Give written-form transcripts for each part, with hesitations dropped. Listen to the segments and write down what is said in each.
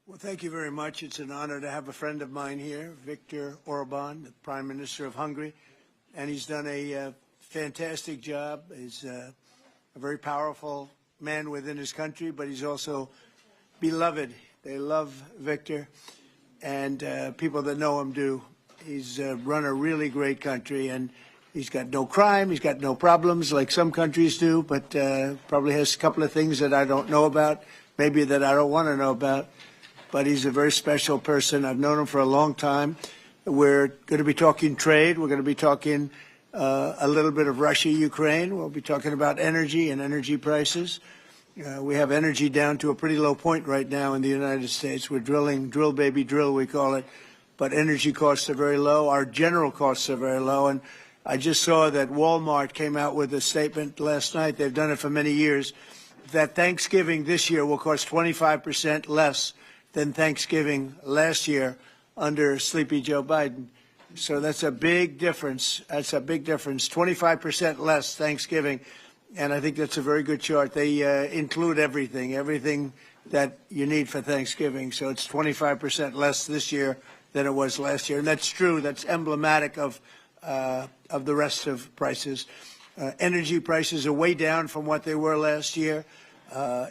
Well, thank you very much. It's an honor to have a friend of mine here, Viktor Orbán, the Prime Minister of Hungary, and he's done a fantastic job. He's a very powerful man within his country, but he's also beloved. They love Viktor, and people that know him do. He's run a really great country, and he's got no crime, he's got no problems like some countries do, but probably has a couple of things that I don't know about, maybe that I don't want to know about. But he's a very special person. I've known him for a long time. We're going to be talking trade. We're going to be talking a little bit of Russia, Ukraine. We'll be talking about energy and energy prices. We have energy down to a pretty low point right now in the United States. We're drilling, drill baby drill, we call it. But energy costs are very low. Our general costs are very low. And I just saw that Walmart came out with a statement last night. They've done it for many years, that Thanksgiving this year will cost 25% less than Thanksgiving last year under Sleepy Joe Biden. So that's a big difference. That's a big difference. 25% less Thanksgiving. And I think that's a very good chart. They include everything that you need for Thanksgiving. So it's 25% less this year than it was last year. And that's true. That's emblematic of the rest of prices. Energy prices are way down from what they were last year.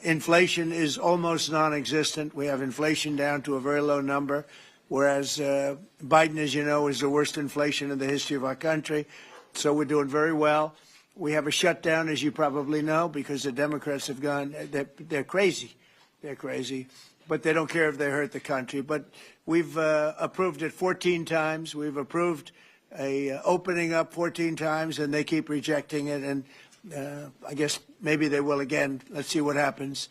Inflation is almost non-existent. We have inflation down to a very low number, whereas Biden, as you know, is the worst inflation in the history of our country. So we're doing very well. We have a shutdown, as you probably know, because the Democrats have gone, they're crazy. They're crazy. But they don't care if they hurt the country. But we've approved it 14 times. We've approved a opening up 14 times, and they keep rejecting it. And I guess maybe they will again. Let's see what happens.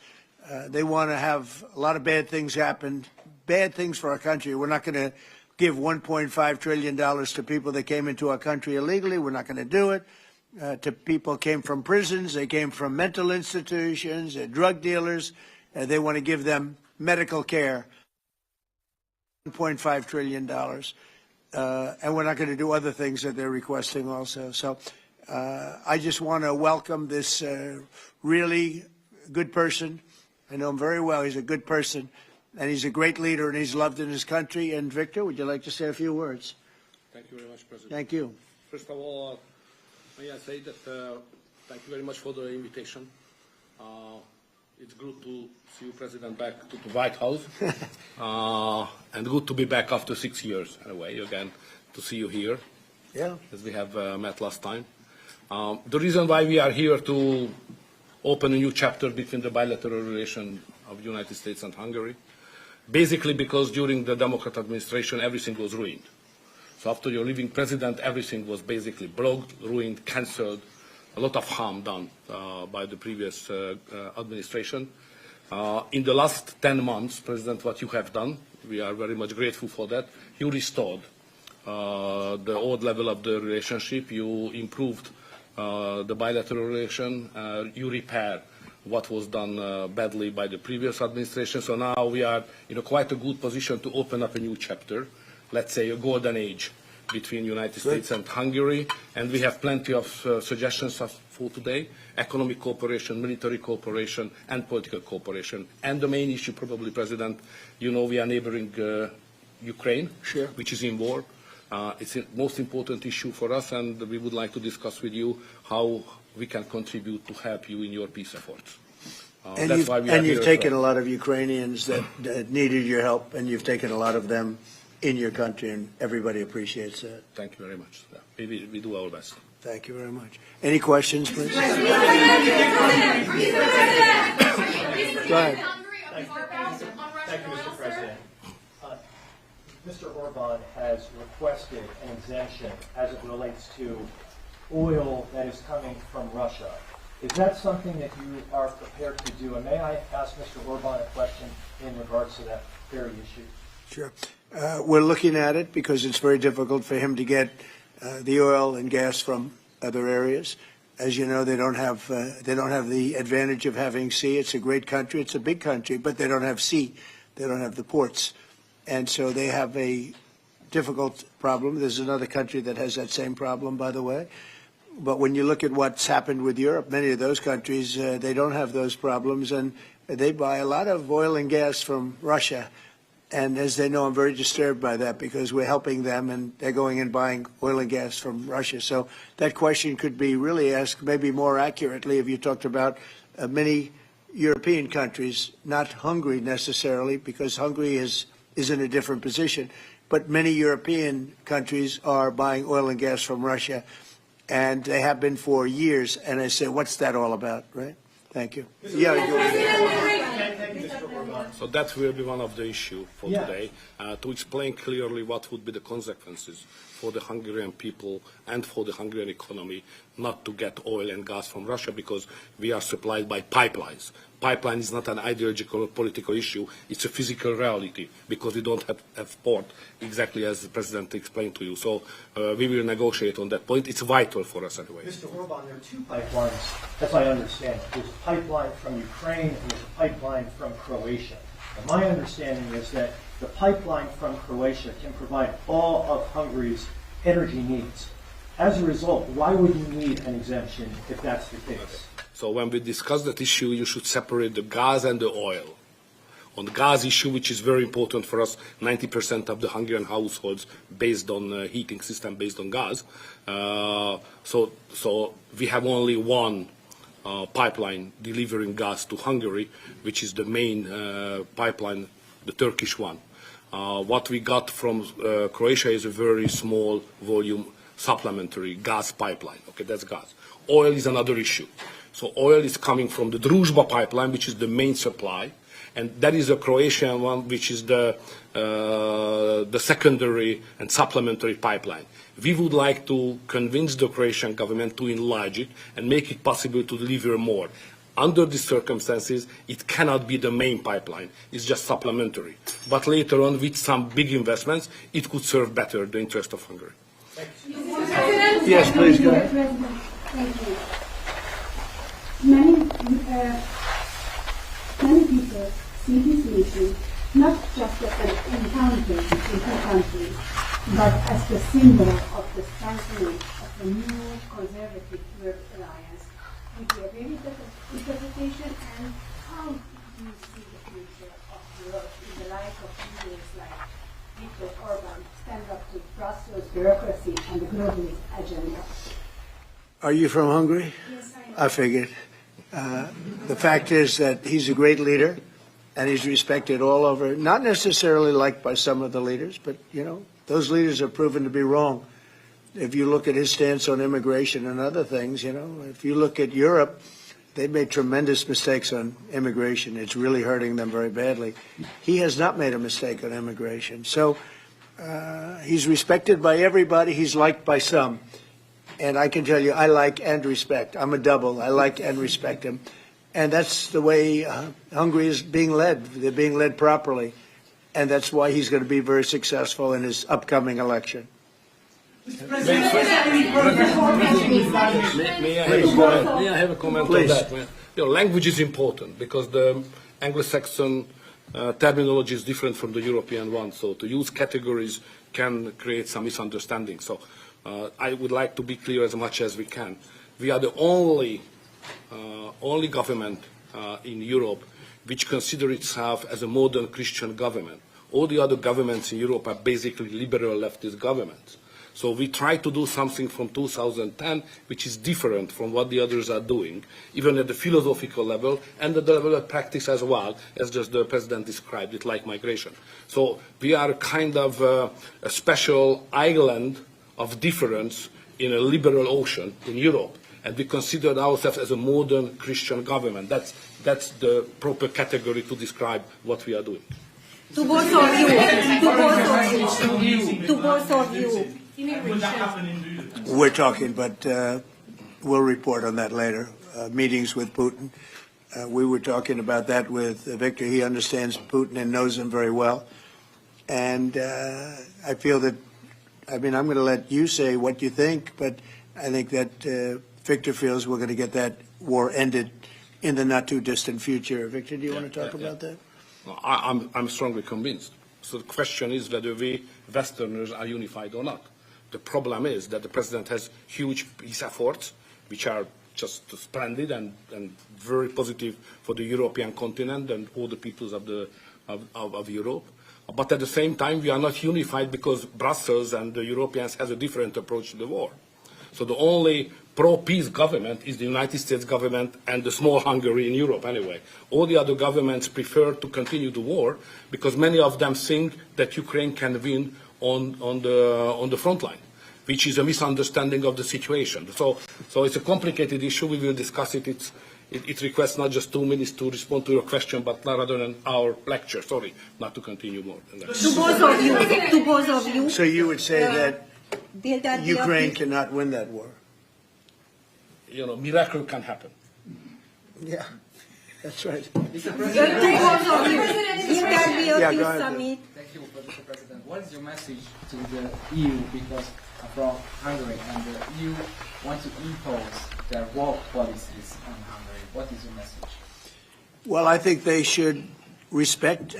They want to have a lot of bad things happen, bad things for our country. We're not going to give $1.5 trillion to people that came into our country illegally. We're not going to do it. To people who came from prisons, they came from mental institutions, drug dealers. They want to give them medical care. $1.5 trillion. And we're not going to do other things that they're requesting also. So I just want to welcome this really good person. I know him very well. He's a good person, and he's a great leader, and he's loved in his country. And Viktor, would you like to say a few words? Thank you very much, President. Thank you. First of all, may I say that thank you very much for the invitation. It's good to see you, President, back to the White House, and good to be back after 6 years, anyway, again, to see you here, as we have met last time. The reason why we are here to open a new chapter between the bilateral relation of the United States and Hungary, basically because during the Democrat administration everything was ruined. So after your leaving president, everything was basically blocked, ruined, cancelled, a lot of harm done by the previous administration. In the last 10 months, President, what you have done, we are very much grateful for that, you restored the old level of the relationship, you improved the bilateral relation, you repair what was done badly by the previous administration. So now we are in quite a good position to open up a new chapter, let's say a golden age between the United States and Hungary. And we have plenty of suggestions for today: economic cooperation, military cooperation, and political cooperation. And the main issue, probably, President, you know we are neighboring Ukraine, which is in war. It's the most important issue for us, and we would like to discuss with you how we can contribute to help you in your peace efforts. And you've taken a lot of Ukrainians that needed your help, and you've taken a lot of them in your country, and everybody appreciates that. Thank you very much. We do our best. Thank you very much. Any questions, please? Go ahead. Thank you, Mr. President. Mr. Orbán has requested an exemption as it relates to oil that is coming from Russia. Is that something that you are prepared to do? And may I ask Mr. Orbán a question in regards to that very issue? Sure. We're looking at it because it's very difficult for him to get the oil and gas from other areas. As you know, they don't have the advantage of having sea. It's a great country. It's a big country, but they don't have sea. They don't have the ports. And so they have a difficult problem. There's another country that has that same problem, by the way. But when you look at what's happened with Europe, many of those countries, they don't have those problems, and they buy a lot of oil and gas from Russia. And as they know, I'm very disturbed by that because we're helping them and they're going and buying oil and gas from Russia. So that question could be really asked maybe more accurately if you talked about many European countries, not Hungary necessarily, because Hungary is in a different position. But many European countries are buying oil and gas from Russia, and they have been for years. And I say, what's that all about, right? Thank you. Yeah. So that will be one of the issues for today, to explain clearly what would be the consequences for the Hungarian people and for the Hungarian economy not to get oil and gas from Russia because we are supplied by pipelines. Pipeline is not an ideological or political issue, it's a physical reality because we don't have port, exactly as the President explained to you. So we will negotiate on that point. It's vital for us anyway. Mr. Orbán, there are two pipelines, as I understand it. There's a pipeline from Ukraine and there's a pipeline from Croatia. And my understanding is that the pipeline from Croatia can provide all of Hungary's energy needs. As a result, why would you need an exemption if that's the case? So when we discuss that issue, you should separate the gas and the oil. On the gas issue, which is very important for us, 90% of the Hungarian households based on heating system based on gas. So we have only one pipeline delivering gas to Hungary, which is the main pipeline, the Turkish one. What we got from Croatia is a very small volume supplementary gas pipeline. Okay, that's gas. Oil is another issue. So oil is coming from the Druzhba pipeline, which is the main supply, and that is a Croatian one, which is the secondary and supplementary pipeline. We would like to convince the Croatian government to enlarge it and make it possible to deliver more. Under these circumstances, it cannot be the main pipeline. It's just supplementary. But later on, with some big investments, it could serve better the interest of Hungary. Yes, please go ahead. Thank you. Many people see this meeting not just as an encounter between two countries, but as the symbol of the strengthening of the new conservative Europe alliance. Would you agree with that interpretation? And how do you see the future of Europe in the light of leaders like Viktor Orbán stand up to Brussels bureaucracy and the globalist agenda? Are you from Hungary? Yes, I am. I figured. The fact is that he's a great leader, and he's respected all over, not necessarily liked by some of the leaders, but, you know, those leaders are proven to be wrong. If you look at his stance on immigration and other things, you know, if you look at Europe, they've made tremendous mistakes on immigration. It's really hurting them very badly. He has not made a mistake on immigration. So he's respected by everybody. He's liked by some. And I can tell you, I like and respect. I'm a double. I like and respect him. And that's the way Hungary is being led. They're being led properly. And that's why he's going to be very successful in his upcoming election. May I have a comment on that? You know, language is important because the Anglo-Saxon terminology is different from the European one. So to use categories can create some misunderstanding. So I would like to be clear as much as we can. We are the only government in Europe which consider itself as a modern Christian government. All the other governments in Europe are basically liberal leftist governments. So we try to do something from 2010 which is different from what the others are doing, even at the philosophical level and at the level of practice as well, as just the President described it, like migration. So we are kind of a special island of difference in a liberal ocean in Europe. And we consider ourselves as a modern Christian government. That's the proper category to describe what we are doing. To both of you. We're talking, but we'll report on that later. Meetings with Putin. We were talking about that with Viktor. He understands Putin and knows him very well. And I feel that, I mean, I'm going to let you say what you think, but I think that Viktor feels we're going to get that war ended in the not-too-distant future. Viktor, do you want to talk about that? I'm strongly convinced. So the question is whether we Westerners are unified or not. The problem is that the President has huge peace efforts, which are just splendid and very positive for the European continent and all the peoples of Europe. But at the same time, we are not unified because Brussels and the Europeans has a different approach to the war. So the only pro-peace government is the United States government and the small Hungary in Europe anyway. All the other governments prefer to continue the war because many of them think that Ukraine can win on the front line, which is a misunderstanding of the situation. So it's a complicated issue. We will discuss it. It requests not just 2 minutes to respond to your question, but rather than our lecture. Sorry, not to continue more than that. To both of you. So you would say that Ukraine cannot win that war? You know, miracle can happen. Yeah, that's right. To both of you. Yeah, go ahead. Summit. Thank you, Mr. President. What is your message to the EU, because from Hungary, and the EU want to impose their war policies on Hungary? What is your message? Well, I think they should respect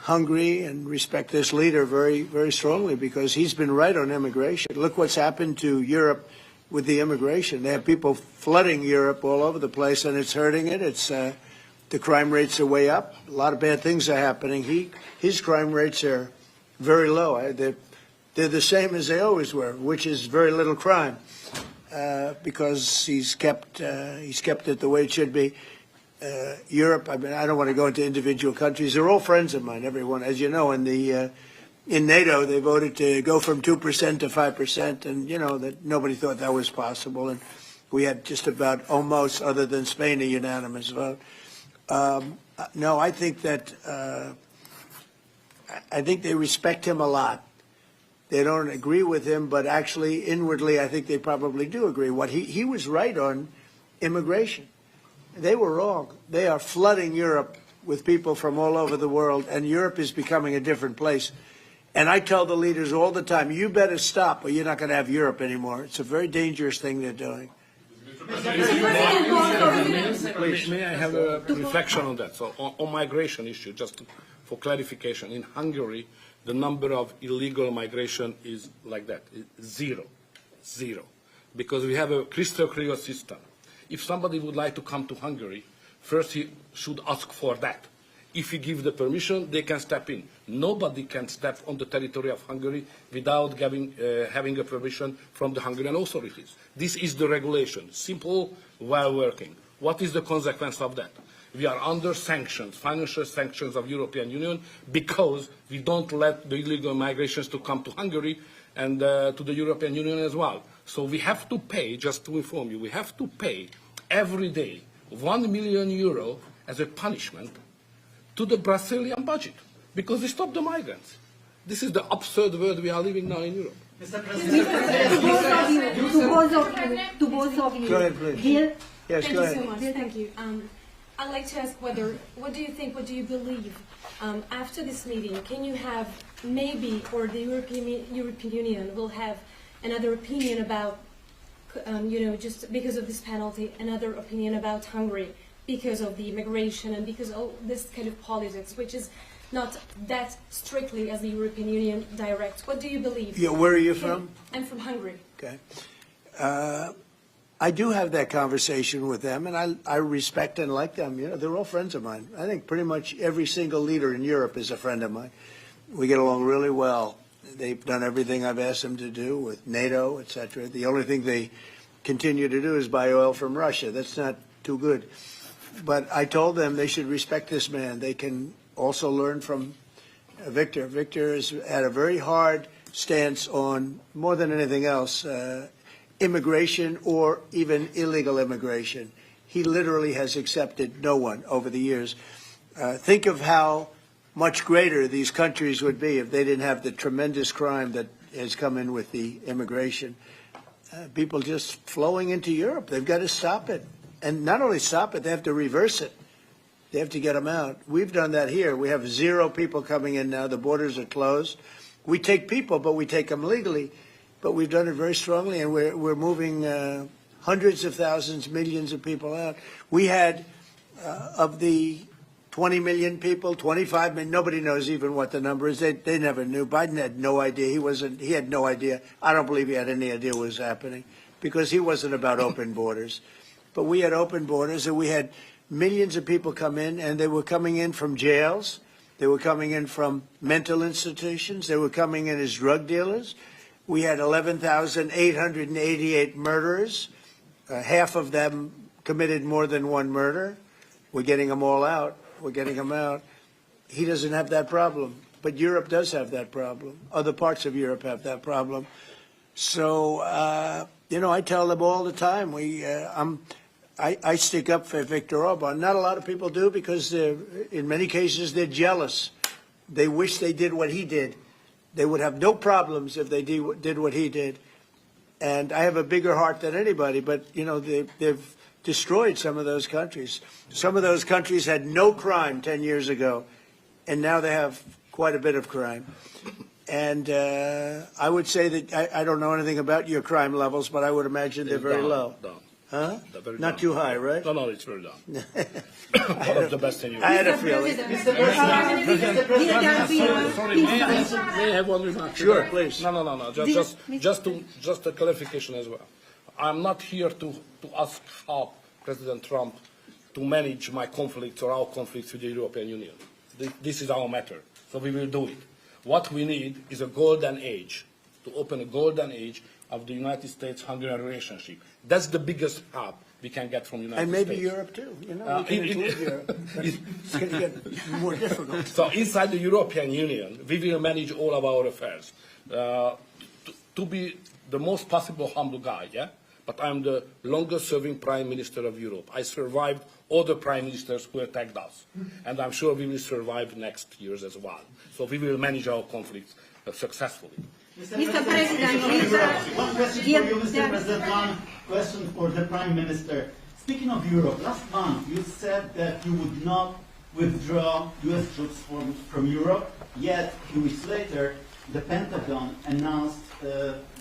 Hungary and respect this leader very, very strongly because he's been right on immigration. Look what's happened to Europe with the immigration. They have people flooding Europe all over the place, and it's hurting it. It's the crime rates are way up. A lot of bad things are happening. His crime rates are very low. They're the same as they always were, which is very little crime because he's kept it the way it should be. Europe, I mean, I don't want to go into individual countries. They're all friends of mine, everyone. As you know, in NATO, they voted to go from 2% to 5%, and, you know, that nobody thought that was possible. And we had just about almost, other than Spain, a unanimous vote. No, I think that I think they respect him a lot. They don't agree with him, but actually, inwardly, I think they probably do agree. He was right on immigration. They were wrong. They are flooding Europe with people from all over the world, and Europe is becoming a different place. And I tell the leaders all the time, you better stop or you're not going to have Europe anymore. It's a very dangerous thing they're doing. May I have a reflection on that? So on migration issue, just for clarification, in Hungary, the number of illegal migration is like that, zero, because we have a crystal clear system. If somebody would like to come to Hungary, first he should ask for that. If you give the permission, they can step in. Nobody can step on the territory of Hungary without having a permission from the Hungarian authorities. This is the regulation, simple, well working. What is the consequence of that? We are under sanctions, financial sanctions of European Union, because we don't let the illegal migrations to come to Hungary and to the European Union as well. So we have to pay, just to inform you, we have to pay every day 1 million euro as a punishment to the Brazilian budget because we stopped the migrants. This is the absurd world we are living now in Europe. To both of you. Go ahead, please. Bill? Yes, Thank go you ahead. so much. Thank you. I'd like to ask what do you think, what do you believe after this meeting? Can you have maybe, or the European Union will have another opinion about, just because of this penalty, another opinion about Hungary because of the immigration and because of this kind of politics, which is not that strictly as the European Union directs. What do you believe? Yeah, where are you from? I'm from Hungary. Okay. I do have that conversation with them, and I respect and like them. You know, they're all friends of mine. I think pretty much every single leader in Europe is a friend of mine. We get along really well. They've done everything I've asked them to do with NATO, et cetera. The only thing they continue to do is buy oil from Russia. That's not too good. But I told them they should respect this man. They can also learn from Viktor. Viktor has had a very hard stance on, more than anything else, immigration or even illegal immigration. He literally has accepted no one over the years. Think of how much greater these countries would be if they didn't have the tremendous crime that has come in with the immigration. People just flowing into Europe. They've got to stop it. And not only stop it, they have to reverse it. They have to get them out. We've done that here. We have 0 people coming in now. The borders are closed. We take people, but we take them legally. But we've done it very strongly, and we're moving hundreds of thousands, millions of people out. We had, of the 20 million people, 25 million, nobody knows even what the number is. They never knew. Biden had no idea. He had no idea. I don't believe he had any idea what was happening because he wasn't about open borders. But we had open borders, and we had millions of people come in, and they were coming in from jails. They were coming in from mental institutions. They were coming in as drug dealers. We had 11,888 murderers. Half of them committed more than one murder. We're getting them all out. We're getting them out. He doesn't have that problem, but Europe does have that problem. Other parts of Europe have that problem. So, you know, I tell them all the time, I stick up for Viktor Orbán. Not a lot of people do because in many cases they're jealous. They wish they did what he did. They would have no problems if they did what he did. And I have a bigger heart than anybody, but, you know, they've destroyed some of those countries. Some of those countries had no crime 10 years ago, and now they have quite a bit of crime. And I would say that I don't know anything about your crime levels, but I would imagine they're very low. Down. Huh? Very Not down. too high, right? No, it's very down. One of the best in Europe. I had a feeling. Sorry, may I have one remark? Sure, please. No. Just a clarification as well. I'm not here to ask how President Trump to manage my conflicts or our conflicts with the European Union. This is our matter, so we will do it. What we need is a golden age, to open a golden age of the United States-Hungary relationship. That's the biggest help we can get from the United States. And maybe Europe too. You know, we can include Europe. It's going to get more difficult. So inside the European Union, we will manage all of our affairs. To be the most possible humble guy, yeah? But I'm the longest-serving Prime Minister of Europe. I survived all the Prime Ministers who attacked us. And I'm sure we will survive next years as well. So we will manage our conflicts successfully. Mr. President, one question for you, Mr. President. One question for the Prime Minister. Speaking of Europe, last month you said that you would not withdraw U.S. troops from Europe, yet 2 weeks later the Pentagon announced,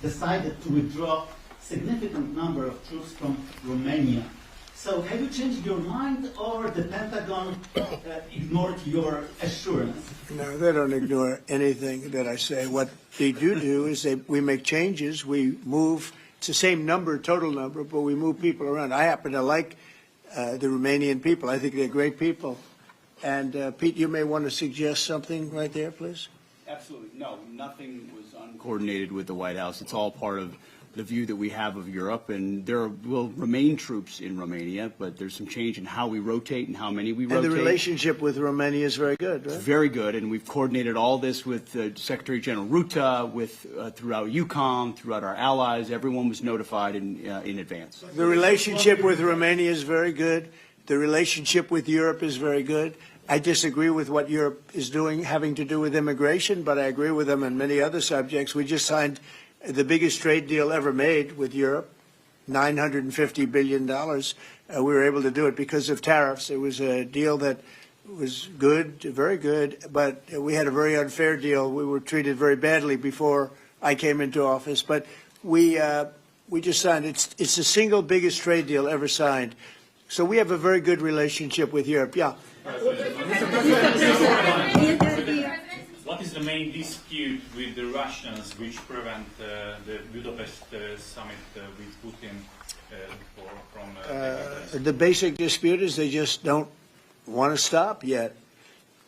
decided to withdraw significant number of troops from Romania. So have you changed your mind, or the Pentagon ignored your assurance? No, they don't ignore anything that I say. What they do is we make changes. We move. It's the same number, total number, but we move people around. I happen to like the Romanian people. I think they're great people. And Pete, you may want to suggest something right there, please. Absolutely. No, nothing was uncoordinated with the White House. It's all part of the view that we have of Europe, and there will remain troops in Romania, but there's some change in how we rotate and how many we rotate. And the relationship with Romania is very good, right? It's very good, and we've coordinated all this with Secretary General Ruta, with throughout EUCOM, throughout our allies. Everyone was notified in advance. The relationship with Romania is very good. The relationship with Europe is very good. I disagree with what Europe is doing having to do with immigration, but I agree with them on many other subjects. We just signed the biggest trade deal ever made with Europe, $950 billion. We were able to do it because of tariffs. It was a deal that was good, very good, but we had a very unfair deal. We were treated very badly before I came into office, but we just signed. It's the single biggest trade deal ever signed. So we have a very good relationship with Europe. Yeah. What is the main dispute with the Russians which prevent the Budapest summit with Putin from the basic dispute is they just don't want to stop yet.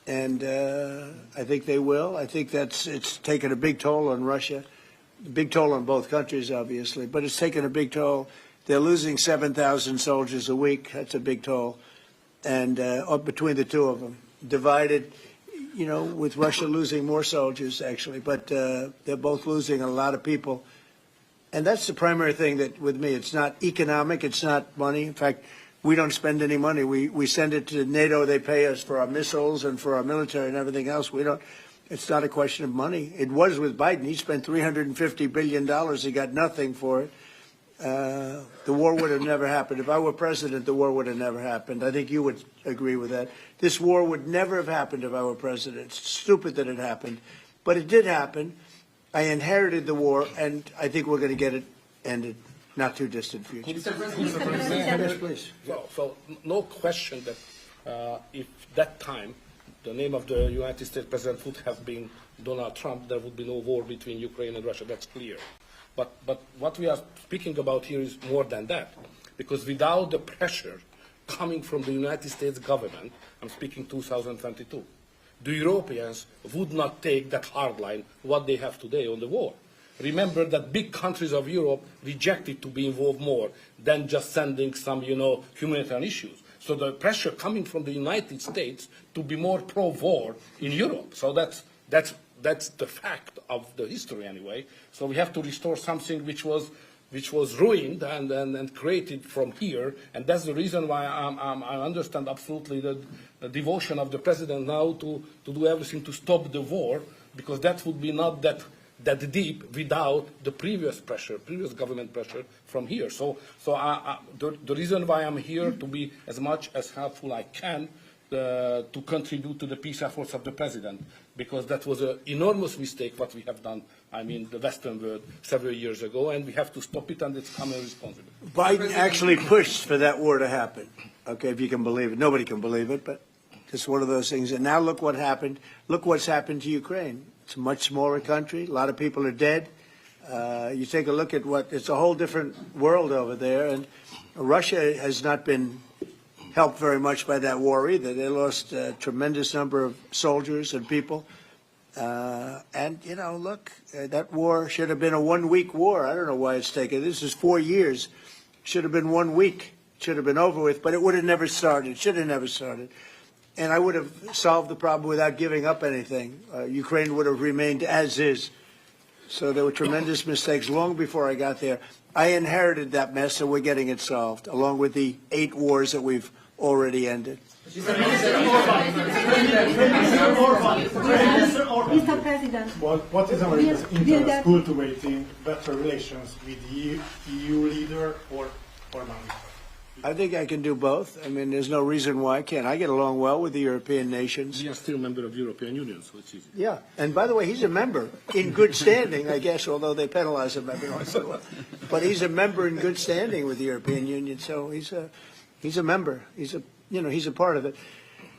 And I think they will. I think it's taken a big toll on Russia, a big toll on both countries, obviously, but it's taken a big toll. They're losing 7,000 soldiers a week. That's a big toll. And between the two of them, divided, you know, with Russia losing more soldiers, actually, but they're both losing a lot of people. And that's the primary thing that, with me, it's not economic, it's not money. In fact, we don't spend any money. We send it to NATO. They pay us for our missiles and for our military and everything else. We don't. It's not a question of money. It was with Biden. He spent $350 billion. He got nothing for it. The war would have never happened. If I were president, the war would have never happened. I think you would agree with that. This war would never have happened if I were president. It's stupid that it happened. But it did happen. I inherited the war, and I think we're going to get it ended. Not too distant future. Yes, please. So no question that if that time the name of the United States president would have been Donald Trump, there would be no war between Ukraine and Russia. That's clear. But what we are speaking about here is more than that, because without the pressure coming from the United States government, I'm speaking 2022, the Europeans would not take that hard line, what they have today on the war. Remember that big countries of Europe rejected to be involved more than just sending some, humanitarian issues. So the pressure coming from the United States to be more pro-war in Europe. So that's the fact of the history anyway. So we have to restore something which was ruined and created from here, and that's the reason why I understand absolutely the devotion of the president now to do everything to stop the war, because that would be not that deep without the previous government pressure from here. So the reason why I'm here to be as much as helpful I can to contribute to the peace efforts of the president, because that was an enormous mistake what we have done, the Western world several years ago, and we have to stop it, and it's common responsibility. Biden actually pushed for that war to happen. Okay, if you can believe it. Nobody can believe it, but it's one of those things. And now look what happened. Look what's happened to Ukraine. It's a much smaller country. A lot of people are dead. You take a look at it's a whole different world over there, and Russia has not been helped very much by that war either. They lost a tremendous number of soldiers and people. And, look, that war should have been a one-week war. I don't know why it's taken. This is 4 years. Should have been 1 week. Should have been over with, but it would have never started. Should have never started. And I would have solved the problem without giving up anything. Ukraine would have remained as is. So there were tremendous mistakes long before I got there. I inherited that mess, and we're getting it solved, along with the 8 wars that we've already ended. Mr. President, What is America's interest cultivating better relations with the EU leader or not? I think I can do both. There's no reason why I can't. I get along well with the European nations. We are still a member of the European Union, so it's easy. Yeah, and by the way, he's a member in good standing, I guess, although they penalize him every once in a while. But he's a member in good standing with the European Union, so he's a member. He's a part of it.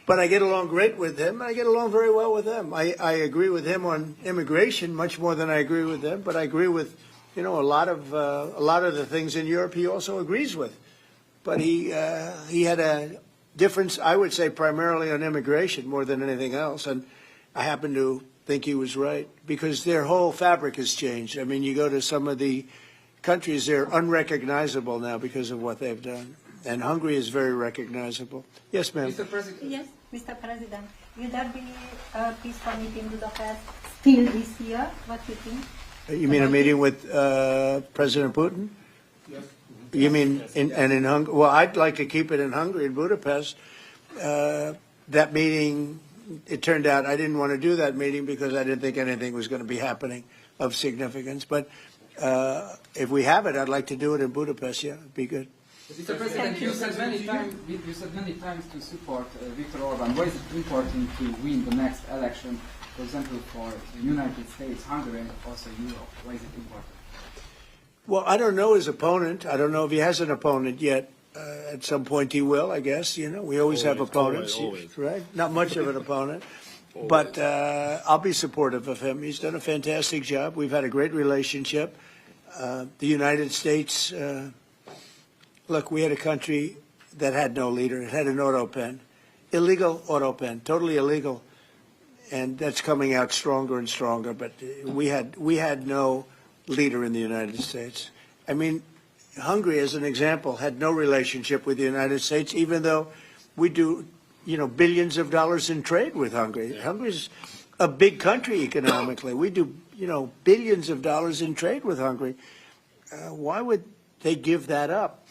But I get along great with him. I get along very well with them. I agree with him on immigration much more than I agree with them. But I agree with, a lot of the things in Europe he also agrees with. But he had a difference, I would say, primarily on immigration more than anything else. And I happen to think he was right, because their whole fabric has changed. You go to some of the countries, they're unrecognizable now because of what they've done. And Hungary is very recognizable. Yes, ma'am. Mr. President. yes, Mr. President, will there be a peaceful meeting in Budapest still this year? What do you think? You mean a meeting with President Putin? Yes. You mean in Hungary? Well, I'd like to keep it in Hungary, in Budapest. That meeting, it turned out I didn't want to do that meeting because I didn't think anything was going to be happening of significance. But if we have it, I'd like to do it in Budapest. Yeah, it'd be good. Mr. President, you said many times to support Viktor Orbán. Why is it important to win the next election, for example, for the United States, Hungary, and also Europe? Why is it important? Well, I don't know his opponent. I don't know if he has an opponent yet. At some point he will, I guess. We always have opponents, always. right? Not much of an opponent. But I'll be supportive of him. He's done a fantastic job. We've had a great relationship. The United States, look, we had a country that had no leader. It had an auto pen, illegal auto pen, totally illegal. And that's coming out stronger and stronger. But we had no leader in the United States. Hungary, as an example, had no relationship with the United States, even though we do, billions of dollars in trade with Hungary. Hungary's a big country economically. We do, billions of dollars in trade with Hungary. Why would they give that up?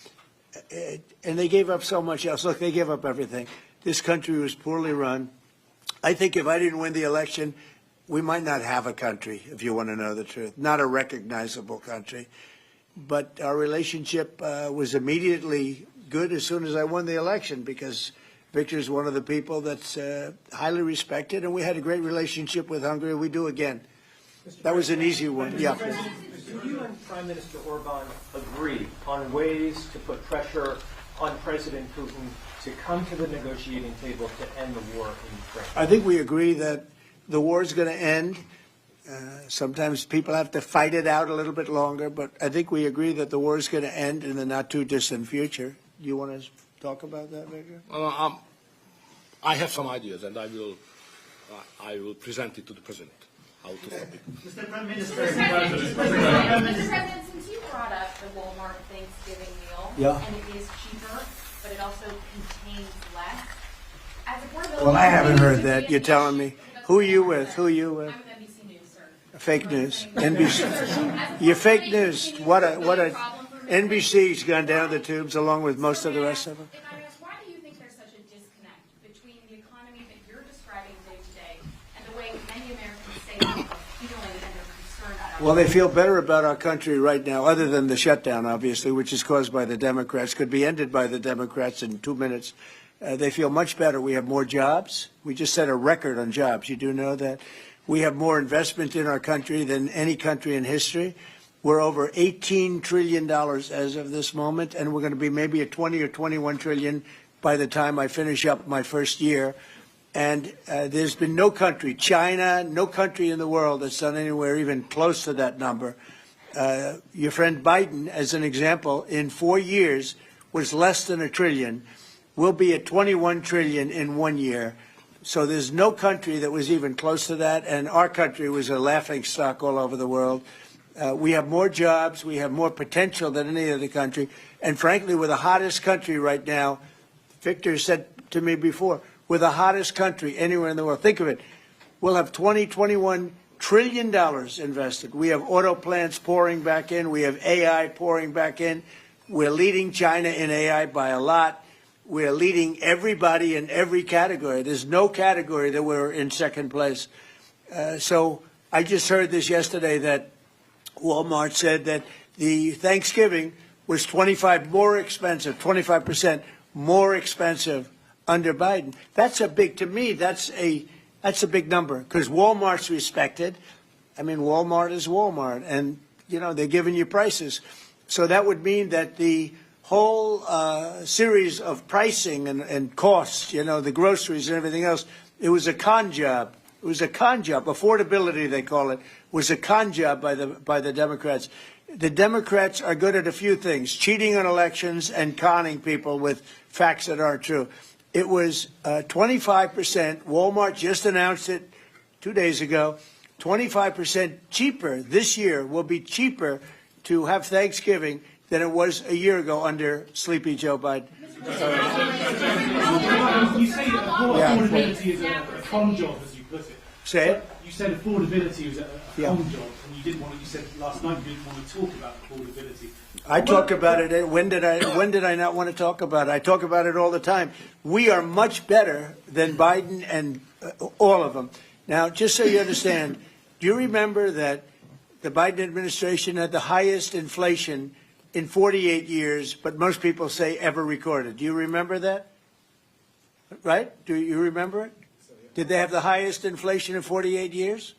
And they gave up so much else. Look, they gave up everything. This country was poorly run. I think if I didn't win the election, we might not have a country, if you want to know the truth, not a recognizable country. But our relationship was immediately good as soon as I won the election, because Viktor's one of the people that's highly respected, and we had a great relationship with Hungary. We do again. That was an easy one. Yeah. Do you and Prime Minister Orbán agree on ways to put pressure on President Putin to come to the negotiating table to end the war in Ukraine? I think we agree that the war is going to end. Sometimes people have to fight it out a little bit longer, but I think we agree that the war is going to end in the not-too-distant future. Do you want to talk about that, Viktor? I have some ideas, and I will I will present it to the President. How to stop it. Mr. Prime Minister, Mr. President, since you brought up the Walmart Thanksgiving meal, Yeah. and it is cheaper, but it also contains less. As a portability, Well, I haven't heard that. You're telling me. Who are you with? Who are you with? I'm with NBC News, sir. Fake news. NBC. You're fake news. What a NBC's gone down the tubes along with most of the rest of them. If I ask, why do you think there's such a disconnect between the economy that you're describing day to day and the way many Americans say they are feeling and they're concerned about? Well, they feel better about our country right now, other than the shutdown, obviously, which is caused by the Democrats, could be ended by the Democrats in 2 minutes. They feel much better. We have more jobs. We just set a record on jobs. You do know that. We have more investment in our country than any country in history. We're over $18 trillion as of this moment, and we're going to be maybe at 20 or 21 trillion by the time I finish up my first year. And there's been no country, China, no country in the world that's done anywhere even close to that number. Your friend Biden, as an example, in 4 years was less than $1 trillion. We'll be at 21 trillion in 1 year. So there's no country that was even close to that, and our country was a laughing stock all over the world. We have more jobs, we have more potential than any other country, and frankly, we're the hottest country right now. Victor said to me before, we're the hottest country anywhere in the world. Think of it. We'll have $21 trillion invested. We have auto plants pouring back in. We have AI pouring back in. We're leading China in AI by a lot. We're leading everybody in every category. There's no category that we're in second place. So I just heard this yesterday that Walmart said that the Thanksgiving was 25% more expensive under Biden. That's a big, to me, that's a big number, because Walmart's respected. I mean, Walmart is Walmart, and, you know, they're giving you prices. So that would mean that the whole series of pricing and costs, you know, the groceries and everything else, it was a con job. It was a con job. Affordability, they call it, was a con job by the Democrats. The Democrats are good at a few things: cheating on elections and conning people with facts that aren't true. It was 25%. Walmart just announced it 2 days ago. 25% cheaper this year will be cheaper to have Thanksgiving than it was a year ago under Sleepy Joe Biden. You say that affordability is a fun job, as you put it. Say it. You said affordability was a fun job, and you didn't want to. You said last night you didn't want to talk about affordability. I talk about it. When did I not want to talk about it? I talk about it all the time. We are much better than Biden and all of them. Now, just so you understand, do you remember that the Biden administration had the highest inflation in 48 years, but most people say ever recorded? Do you remember that? Right? Do you remember it? Did they have the highest inflation in 48 years?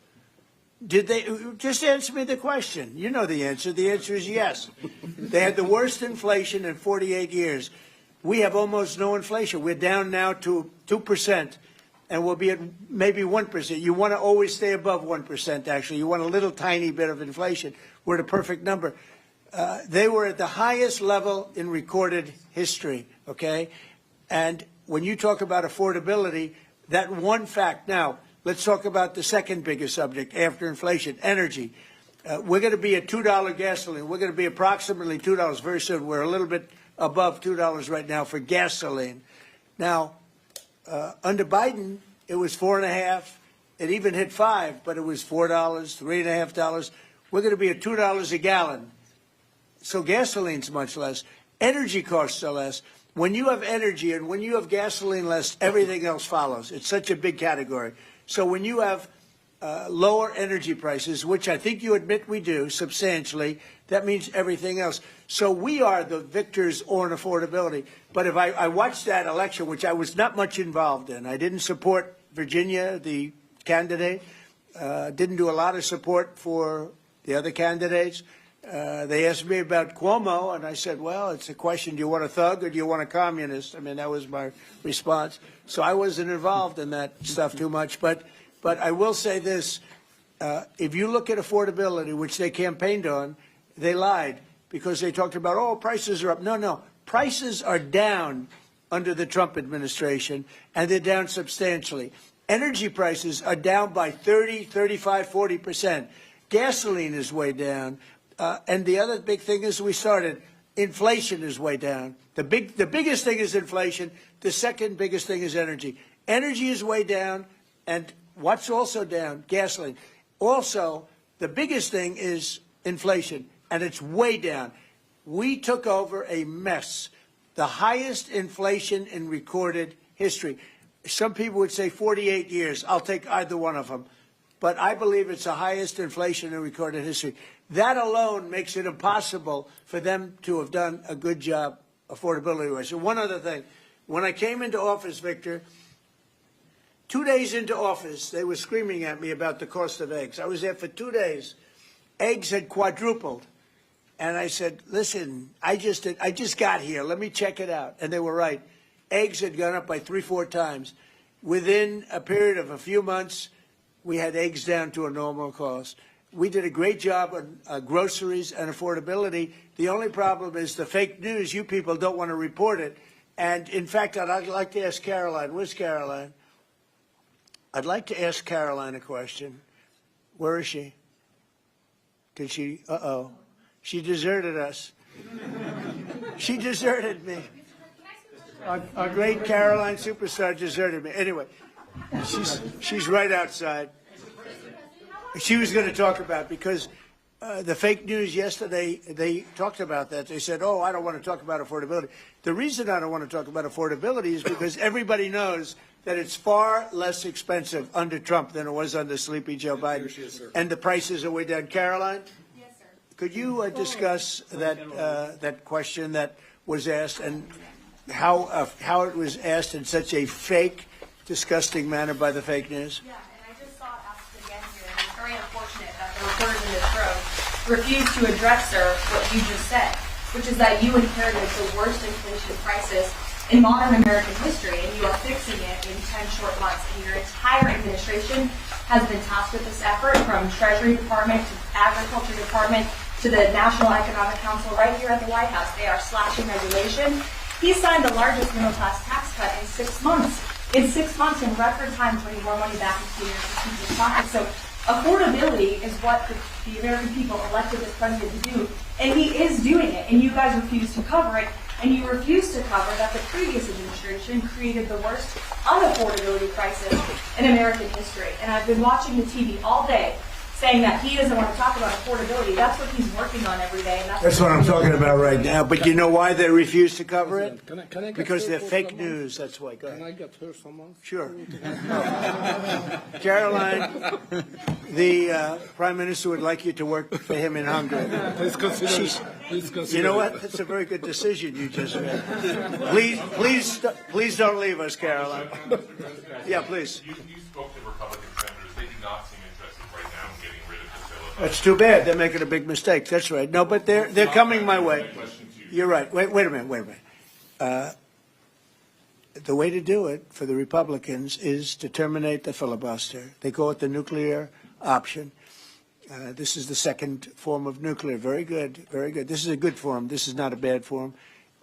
Did they? Just answer me the question. You know the answer. The answer is yes. They had the worst inflation in 48 years. We have almost no inflation. We're down now to 2%, and we'll be at maybe 1%. You want to always stay above 1%, actually. You want a little tiny bit of inflation. We're at a perfect number. They were at the highest level in recorded history, okay? And when you talk about affordability, that one fact. Now, let's talk about the second biggest subject after inflation, energy. We're going to be at $2 gasoline. We're going to be approximately $2 very soon. We're a little bit above $2 right now for gasoline. Now, under Biden, it was $4.50. It even hit $5, but it was $4, $3.50. We're going to be at $2 a gallon. So gasoline's much less. Energy costs are less. When you have energy and when you have gasoline less, everything else follows. It's such a big category. So when you have lower energy prices, which I think you admit we do substantially, that means everything else. So we are the victors on affordability. But if I watched that election, which I was not much involved in, I didn't support Virginia, the candidate, didn't do a lot of support for the other candidates. They asked me about Cuomo, and I said, well, it's a question, do you want a thug or do you want a communist? I mean, that was my response. So I wasn't involved in that stuff too much. But I will say this. If you look at affordability, which they campaigned on, they lied because they talked about, oh, prices are up. No. Prices are down under the Trump administration, and they're down substantially. Energy prices are down by 30, 35, 40%. Gasoline is way down. And the other big thing is inflation is way down. The biggest thing is inflation. The second biggest thing is energy. Energy is way down. And what's also down? Gasoline. Also, the biggest thing is inflation, and it's way down. We took over a mess, the highest inflation in recorded history. Some people would say 48 years. I'll take either one of them. But I believe it's the highest inflation in recorded history. That alone makes it impossible for them to have done a good job affordability-wise. And one other thing. When I came into office, Victor, 2 days into office, they were screaming at me about the cost of eggs. I was there for 2 days. Eggs had quadrupled. And I said, listen, I just got here. Let me check it out. And they were right. Eggs had gone up by 3-4 times. Within a period of a few months, we had eggs down to a normal cost. We did a great job on groceries and affordability. The only problem is the fake news. You people don't want to report it. And, in fact, I'd like to ask Caroline. Where's Caroline? I'd like to ask Caroline a question. Where is she? Did she? Uh-oh. She deserted us. She deserted me. Our great Caroline superstar deserted me. Anyway, she's right outside. She was going to talk about, because the fake news yesterday, they talked about that. They said, oh, I don't want to talk about affordability. The reason I don't want to talk about affordability is because everybody knows that it's far less expensive under Trump than it was under Sleepy Joe Biden. And the prices are way down. Caroline? Yes, sir. Could you discuss that question that was asked, and how it was asked in such a fake, disgusting manner by the fake news? Yeah, and I just saw it asked again here, and it's very unfortunate that the reporters in this room refused to address, sir, what you just said, which is that you inherited the worst inflation crisis in modern American history, and you are fixing it in 10 short months. And your entire administration has been tasked with this effort, from Treasury Department to Agriculture Department to the National Economic Council right here at the White House. They are slashing regulation. He signed the largest middle-class tax cut in 6 months. In 6 months, in record time, putting more money back into people's pockets. So affordability is what the American people elected this president to do, and he is doing it, and you guys refuse to cover it. And you refuse to cover that the previous administration created the worst unaffordability crisis in American history. And I've been watching the TV all day saying that he doesn't want to talk about affordability. That's what he's working on every day. And that's what I'm talking about right now. But you know why they refuse to cover it? Can I because they're fake news. That's why. Go ahead. Can I get her someone? Sure. Caroline, the Prime Minister would like you to work for him in Hungary. Please consider. You know what? That's a very good decision you just made. Please don't leave us, Caroline. Yeah, please. You spoke to Republican senators. They do not seem interested right now in getting rid of the filibuster. That's too bad. They're making a big mistake. That's right. No, but they're coming my way. You're right. Wait a minute. The way to do it for the Republicans is to terminate the filibuster. They call it the nuclear option. This is the second form of nuclear. Very good, very good. This is a good form. This is not a bad form.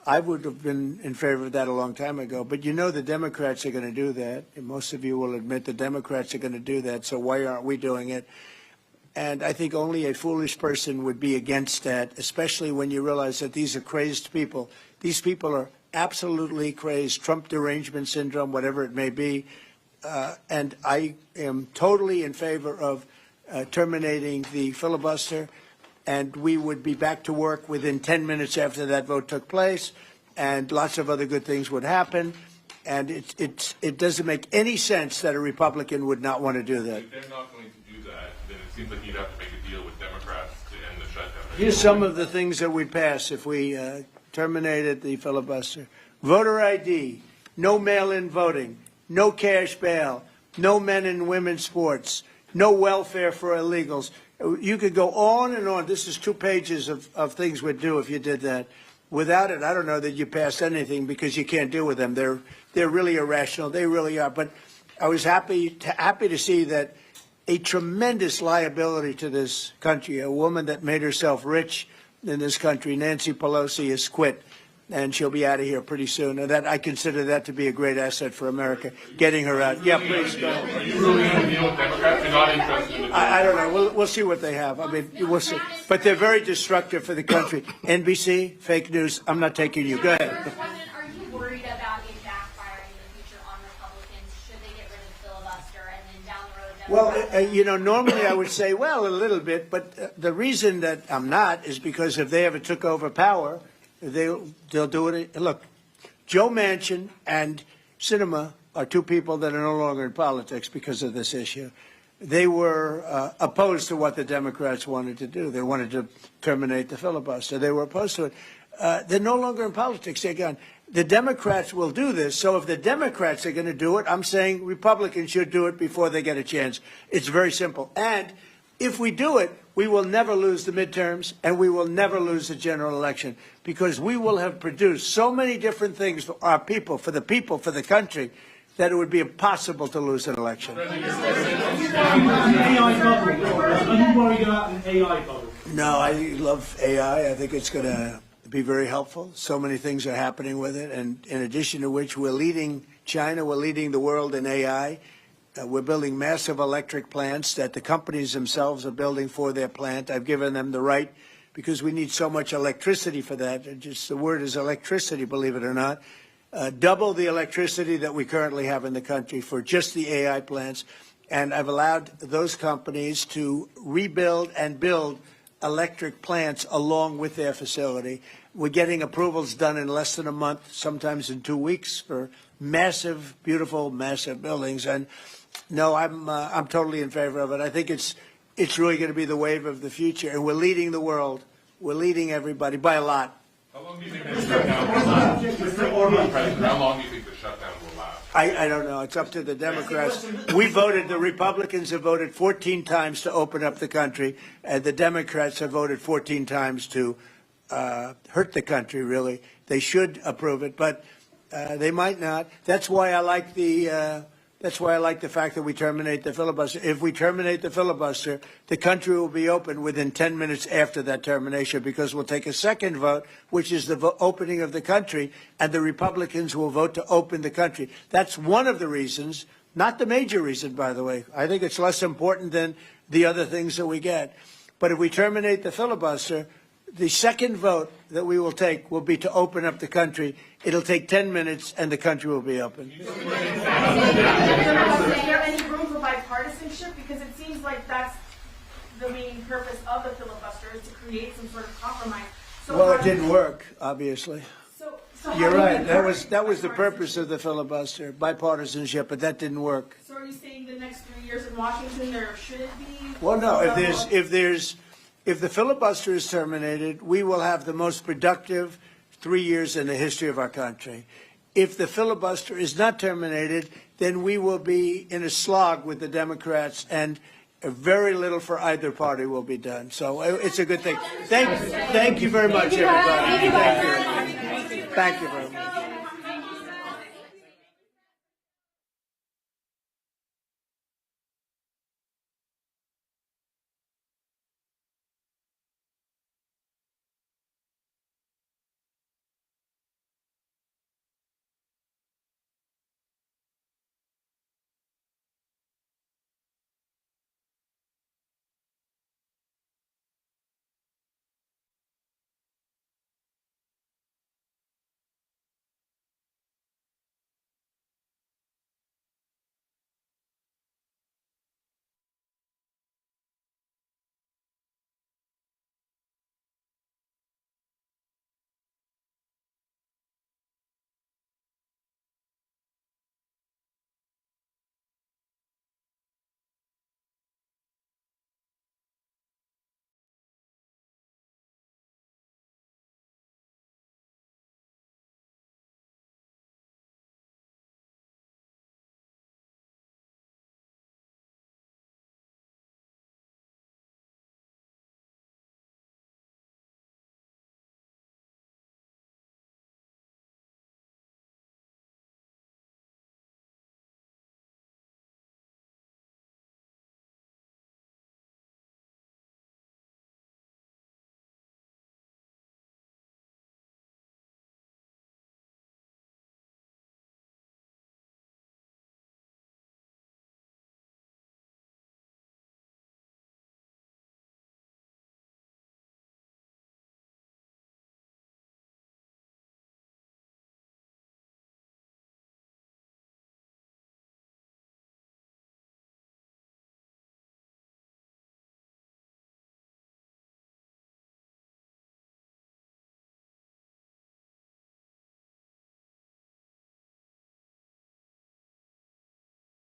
I would have been in favor of that a long time ago. But you know the Democrats are going to do that. And most of you will admit the Democrats are going to do that. So why aren't we doing it? And I think only a foolish person would be against that, especially when you realize that these are crazed people. These people are absolutely crazed, Trump derangement syndrome, whatever it may be. And I am totally in favor of terminating the filibuster, and we would be back to work within 10 minutes after that vote took place, and lots of other good things would happen. And it doesn't make any sense that a Republican would not want to do that. If they're not going to do that, then it seems like you'd have to make a deal with Democrats to end the shutdown. Here's some of the things that we'd pass if we terminated the filibuster. Voter ID, no mail-in voting, no cash bail, no men and women's sports, no welfare for illegals. You could go on and on. This is 2 pages of things we'd do if you did that. Without it, I don't know that you passed anything, because you can't deal with them. They're really irrational. They really are. But I was happy to see that a tremendous liability to this country, a woman that made herself rich in this country, Nancy Pelosi, has quit. and she'll be out of here pretty soon. And that I consider that to be a great asset for America, getting her out. Yeah, please go. Are you ruling on the deal with Democrats? You're not interested in the I don't know. We'll see what they have. I mean, we'll see. But they're very destructive for the country. NBC, fake news. I'm not taking you. Go ahead. Are you worried about it backfiring in the future on Republicans? Should they get rid of the filibuster and then down the road? Well, normally I would say, well, a little bit, but the reason that I'm not is because if they ever took over power, they'll do it. Look, Joe Manchin and Sinema are two people that are no longer in politics because of this issue. They were opposed to what the Democrats wanted to do. They wanted to terminate the filibuster. They were opposed to it. They're no longer in politics. They're gone. The Democrats will do this. So if the Democrats are going to do it, I'm saying Republicans should do it before they get a chance. It's very simple. And if we do it, we will never lose the midterms and we will never lose the general election because we will have produced so many different things for our people, for the country, that it would be impossible to lose an election. Are you worried about an AI bubble? No, I love AI. I think it's going to be very helpful. So many things are happening with it. And in addition to which, we're leading China, we're leading the world in AI. We're building massive electric plants that the companies themselves are building for their plant. I've given them the right because we need so much electricity for that. Just the word is electricity, believe it or not. Double the electricity that we currently have in the country for just the AI plants. And I've allowed those companies to rebuild and build electric plants along with their facility. We're getting approvals done in less than a month, sometimes in 2 weeks, for massive, beautiful, massive buildings. And no, I'm totally in favor of it. I think it's really going to be the wave of the future, and we're leading the world. We're leading everybody by a lot. How long do you think the shutdown will last? Mr. Orbán, President, how long do you think the shutdown will last? I don't know. It's up to the Democrats. We voted, the Republicans have voted 14 times to open up the country, and the Democrats have voted 14 times to hurt the country, really. They should approve it, but they might not. That's why I like the fact that we terminate the filibuster. If we terminate the filibuster, the country will be open within 10 minutes after that termination because we'll take a second vote, which is the opening of the country, and the Republicans will vote to open the country. That's one of the reasons, not the major reason, by the way. I think it's less important than the other things that we get. But if we terminate the filibuster, the second vote that we will take will be to open up the country. It'll take 10 minutes, and the country will be open. Is there any room for bipartisanship? Because it seems like that's the main purpose of the filibuster, is to create some sort of compromise. So Well, it didn't work, obviously. So You're right. That was the purpose of the filibuster, bipartisanship, but that didn't work. So are you saying the next 3 years in Washington there shouldn't be? Well, no. If the filibuster is terminated, we will have the most productive 3 years in the history of our country. If the filibuster is not terminated, then we will be in a slog with the Democrats, and very little for either party will be done. So it's a good thing. Thank you very much, everybody. Thank you very much.